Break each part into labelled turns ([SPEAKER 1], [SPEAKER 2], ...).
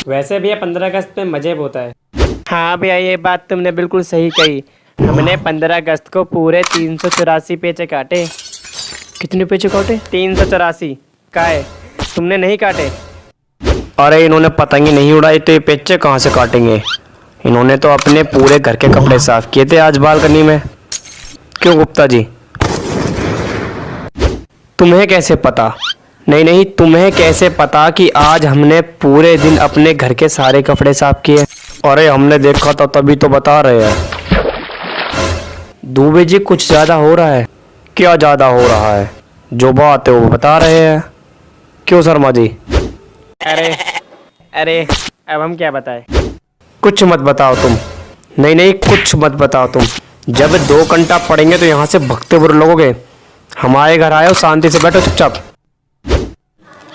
[SPEAKER 1] वैसे भी 15 अगस्त में मजे बहुत है।
[SPEAKER 2] हाँ भैया, ये बात तुमने बिल्कुल सही कही। हमने 15 अगस्त को पूरे 384 पेचे काटे।
[SPEAKER 1] कितने पेचे काटे?
[SPEAKER 2] 384। काहे, तुमने नहीं काटे?
[SPEAKER 1] अरे इन्होंने पतंगी नहीं उड़ाई तो ये पेचे कहाँ से काटेंगे। इन्होंने तो अपने पूरे घर के कपड़े साफ किए थे आज बालकनी में। क्यों गुप्ता जी, तुम्हें कैसे पता? नहीं, तुम्हें कैसे पता कि आज हमने पूरे दिन अपने घर के सारे कपड़े साफ किए? अरे हमने देखा था तभी तो बता रहे हैं। दुबे जी कुछ ज़्यादा हो रहा है। क्या ज़्यादा हो रहा है? जो बात है वो बता रहे हैं। क्यों शर्मा जी?
[SPEAKER 2] अरे अब हम क्या बताएं?
[SPEAKER 1] कुछ मत बताओ तुम। नहीं, कुछ मत बताओ तुम। जब 2 घंटा पड़ेंगे तो यहाँ से भगते बुरे लगोगे। हमारे घर आए हो, शांति से बैठो चुपचाप।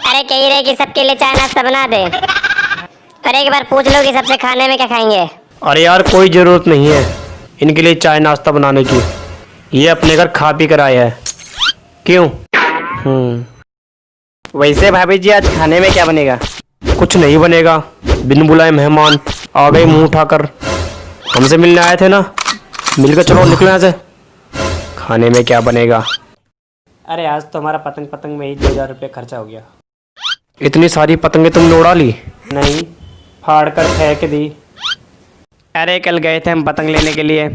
[SPEAKER 3] अरे कह रहे कि सबके लिए चाय नाश्ता बना दे, और एक बार पूछ लो कि सबसे खाने में क्या खाएंगे।
[SPEAKER 1] अरे यार कोई ज़रूरत नहीं है इनके लिए चाय नाश्ता बनाने की। ये अपने घर खा पी कर आए हैं। क्यों?
[SPEAKER 2] वैसे भाभी जी, आज खाने में क्या बनेगा?
[SPEAKER 1] कुछ नहीं बनेगा। बिन बुलाए मेहमान आ गए मुंह उठाकर। हमसे मिलने आए थे ना, मिलकर चलो निकलो यहाँ से। खाने में क्या बनेगा?
[SPEAKER 2] अरे आज तो हमारा पतंग में ही 2000 रुपये खर्चा हो गया।
[SPEAKER 1] इतनी सारी पतंगे तुमने उड़ा ली?
[SPEAKER 2] नहीं, फाड़ कर फेंक दी। अरे कल गए थे हम पतंग लेने के लिए,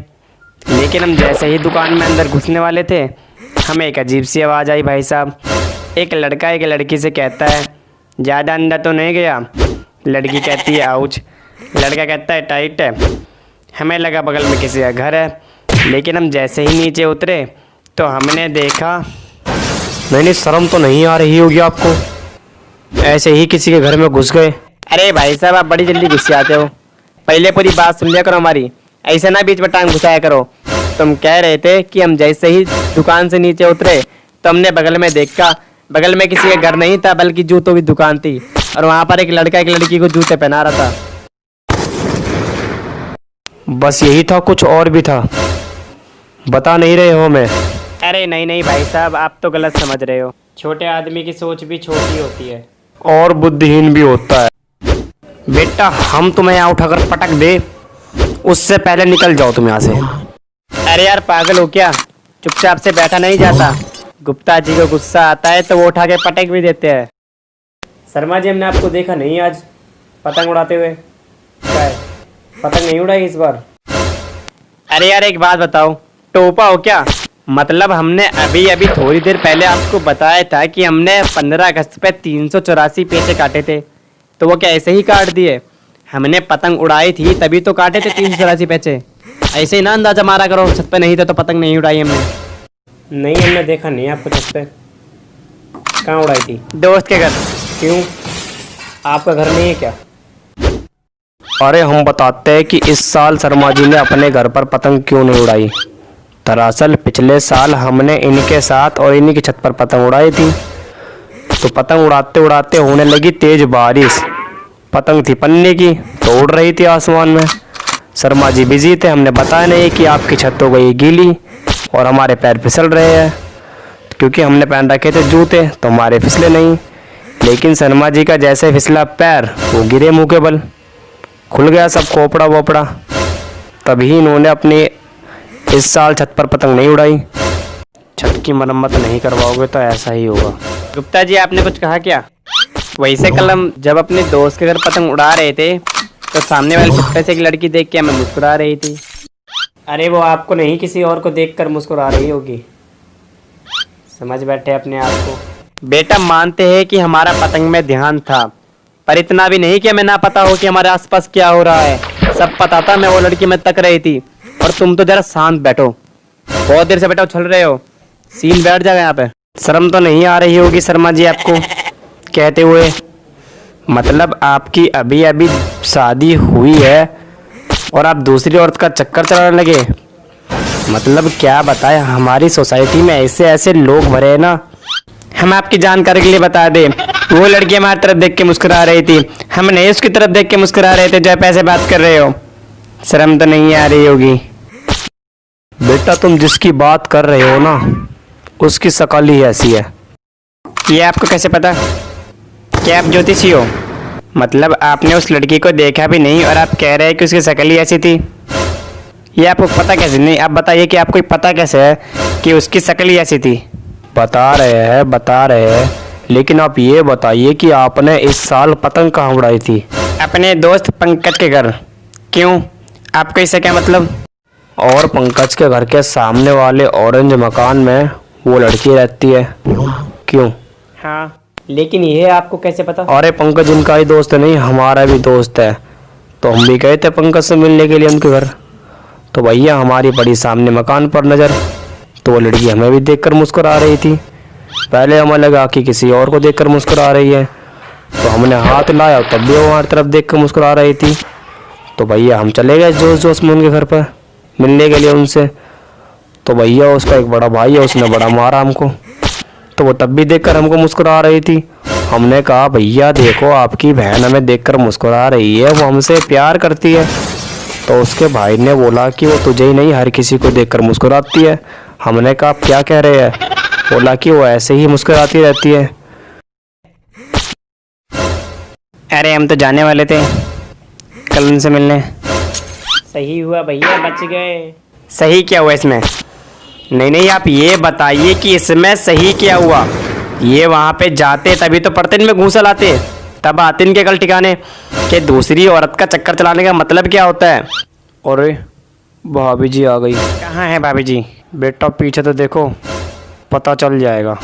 [SPEAKER 2] लेकिन हम जैसे ही दुकान में अंदर घुसने वाले थे, हमें एक अजीब सी आवाज़ आई। भाई साहब, एक लड़का एक लड़की से कहता है, ज़्यादा अंदर तो नहीं गया? लड़की कहती है आउच। लड़का कहता है टाइट है। हमें लगा बगल में किसी का घर है, लेकिन हम जैसे ही नीचे उतरे तो हमने देखा।
[SPEAKER 1] नहीं, शर्म तो नहीं आ रही होगी आपको? ऐसे ही किसी के घर में घुस गए?
[SPEAKER 2] अरे भाई साहब, आप बड़ी जल्दी गुस्से आते हो। पहले पूरी बात सुन लिया करो हमारी, ऐसे ना बीच में टांग घुसाया करो। तुम कह रहे थे कि हम जैसे ही दुकान से नीचे उतरे तो हमने बगल में देखा। बगल में किसी का घर नहीं था, बल्कि जूतों की दुकान थी, और वहाँ पर एक लड़का एक लड़की को जूते पहना रहा था।
[SPEAKER 1] बस यही था? कुछ और भी था? बता नहीं रहे हो मैं?
[SPEAKER 2] अरे नहीं भाई साहब, आप तो गलत समझ रहे हो। छोटे आदमी की सोच भी छोटी होती है
[SPEAKER 1] और बुद्धिहीन भी होता है। बेटा हम तुम्हें यहाँ उठाकर पटक दे, उससे पहले निकल जाओ तुम यहाँ से।
[SPEAKER 2] अरे यार पागल हो क्या? चुपचाप से बैठा नहीं जाता। गुप्ता जी को गुस्सा आता है तो वो उठा के पटक भी देते हैं। शर्मा जी, हमने आपको देखा नहीं आज पतंग उड़ाते हुए। क्या है, पतंग नहीं उड़ाई इस बार? अरे यार एक बात बताओ, टोपा हो क्या? मतलब हमने अभी थोड़ी देर पहले आपको बताया था कि हमने 15 अगस्त पे 384 पेचे काटे थे, तो वो क्या ऐसे ही काट दिए? हमने पतंग उड़ाई थी तभी तो काटे थे 384 पेचे। ऐसे ही ना अंदाजा मारा करो। छत पे नहीं था तो पतंग नहीं उड़ाई हमने। नहीं, हमने देखा नहीं आपको छत पे। कहाँ उड़ाई थी? दोस्त के घर। क्यों, आपका घर नहीं है क्या?
[SPEAKER 1] अरे हम बताते हैं कि इस साल शर्मा जी ने अपने घर पर पतंग क्यों नहीं उड़ाई। दरअसल पिछले साल हमने इनके साथ और इन्हीं की छत पर पतंग उड़ाई थी, तो पतंग उड़ाते उड़ाते होने लगी तेज बारिश। पतंग थी पन्ने की तो उड़ रही थी आसमान में। शर्मा जी बिजी थे, हमने बताया नहीं कि आपकी छत हो गई गीली और हमारे पैर फिसल रहे हैं, क्योंकि हमने पहन रखे थे जूते तो हमारे फिसले नहीं। लेकिन शर्मा जी का जैसे फिसला पैर, वो गिरे मुँह के बल, खुल गया सब खोपड़ा वोपड़ा। तभी इन्होंने अपनी इस साल छत पर पतंग नहीं उड़ाई। छत की मरम्मत नहीं करवाओगे तो ऐसा ही होगा।
[SPEAKER 2] गुप्ता जी, आपने कुछ कहा क्या? वैसे कल हम जब अपने दोस्त के घर पतंग उड़ा रहे थे तो सामने वाले छत से एक लड़की देख के हमें मुस्कुरा रही थी। अरे वो आपको नहीं, किसी और को देखकर मुस्कुरा रही होगी। समझ बैठे अपने आप को। बेटा मानते हैं कि हमारा पतंग में ध्यान था, पर इतना भी नहीं कि हमें ना पता हो कि हमारे आसपास क्या हो रहा है। सब पता था, मैं वो लड़की में तक रही थी। और तुम तो जरा शांत बैठो, बहुत देर से बैठो, उछल रहे हो। सीन बैठ जाएगा यहाँ पे।
[SPEAKER 1] शर्म तो नहीं आ रही होगी शर्मा जी आपको कहते हुए? मतलब आपकी अभी शादी हुई है और आप दूसरी औरत का चक्कर चलाने लगे? मतलब क्या बताएं, हमारी सोसाइटी में ऐसे लोग भरे हैं ना।
[SPEAKER 2] हम आपकी जानकारी के लिए बता दें, वो लड़की हमारी तरफ देख के मुस्कुरा रही थी, हम नहीं उसकी तरफ देख के मुस्कुरा रहे थे। जो पैसे बात कर रहे हो, शर्म तो नहीं आ रही होगी?
[SPEAKER 1] बेटा तुम जिसकी बात कर रहे हो ना, उसकी शक्ल ही ऐसी है।
[SPEAKER 2] ये आपको कैसे पता? क्या आप ज्योतिषी हो? मतलब आपने उस लड़की को देखा भी नहीं और आप कह रहे हैं कि उसकी शक्ल ही ऐसी थी? ये आपको पता कैसे? नहीं, आप बताइए कि आपको पता कैसे है कि उसकी शक्ल ही ऐसी थी?
[SPEAKER 1] बता रहे हैं, लेकिन आप ये बताइए कि आपने इस साल पतंग कहाँ उड़ाई थी?
[SPEAKER 2] अपने दोस्त पंकज के घर। क्यों, आपको इससे क्या मतलब?
[SPEAKER 1] और पंकज के घर के सामने वाले ऑरेंज मकान में वो लड़की रहती है। क्यों?
[SPEAKER 2] हाँ, लेकिन ये आपको कैसे पता?
[SPEAKER 1] अरे पंकज इनका ही दोस्त नहीं, हमारा भी दोस्त है, तो हम भी गए थे पंकज से मिलने के लिए उनके घर। तो भैया हमारी पड़ी सामने मकान पर नज़र, तो वो लड़की हमें भी देखकर मुस्कुरा रही थी। पहले हमें लगा कि किसी और को देखकर मुस्कुरा रही है, तो हमने हाथ लाया तब भी वो हमारी तरफ देखकर मुस्कुरा रही थी। तो भैया हम चले गए जोश जोश में उनके घर पर मिलने के लिए उनसे। तो भैया उसका एक बड़ा भाई है, उसने बड़ा मारा हमको, तो वो तब भी देखकर हमको मुस्कुरा रही थी। हमने कहा भैया देखो आपकी बहन हमें देखकर मुस्कुरा रही है, वो हमसे प्यार करती है। तो उसके भाई ने बोला कि वो तुझे ही नहीं हर किसी को देखकर मुस्कुराती है। हमने कहा आप क्या कह रहे हैं? बोला कि वो ऐसे ही मुस्कुराती रहती है।
[SPEAKER 2] अरे हम तो जाने वाले थे कल उनसे मिलने। सही हुआ भैया, बच गए। सही क्या हुआ इसमें? नहीं, आप ये बताइए कि इसमें सही क्या हुआ? ये वहाँ पे जाते तभी तो पढ़ते इनमें घूसा लाते, तब आते इनके कल ठिकाने कि दूसरी औरत का चक्कर चलाने का मतलब क्या होता है।
[SPEAKER 1] अरे भाभी जी आ गई।
[SPEAKER 2] कहाँ है भाभी जी?
[SPEAKER 1] बेटा पीछे तो देखो, पता चल जाएगा।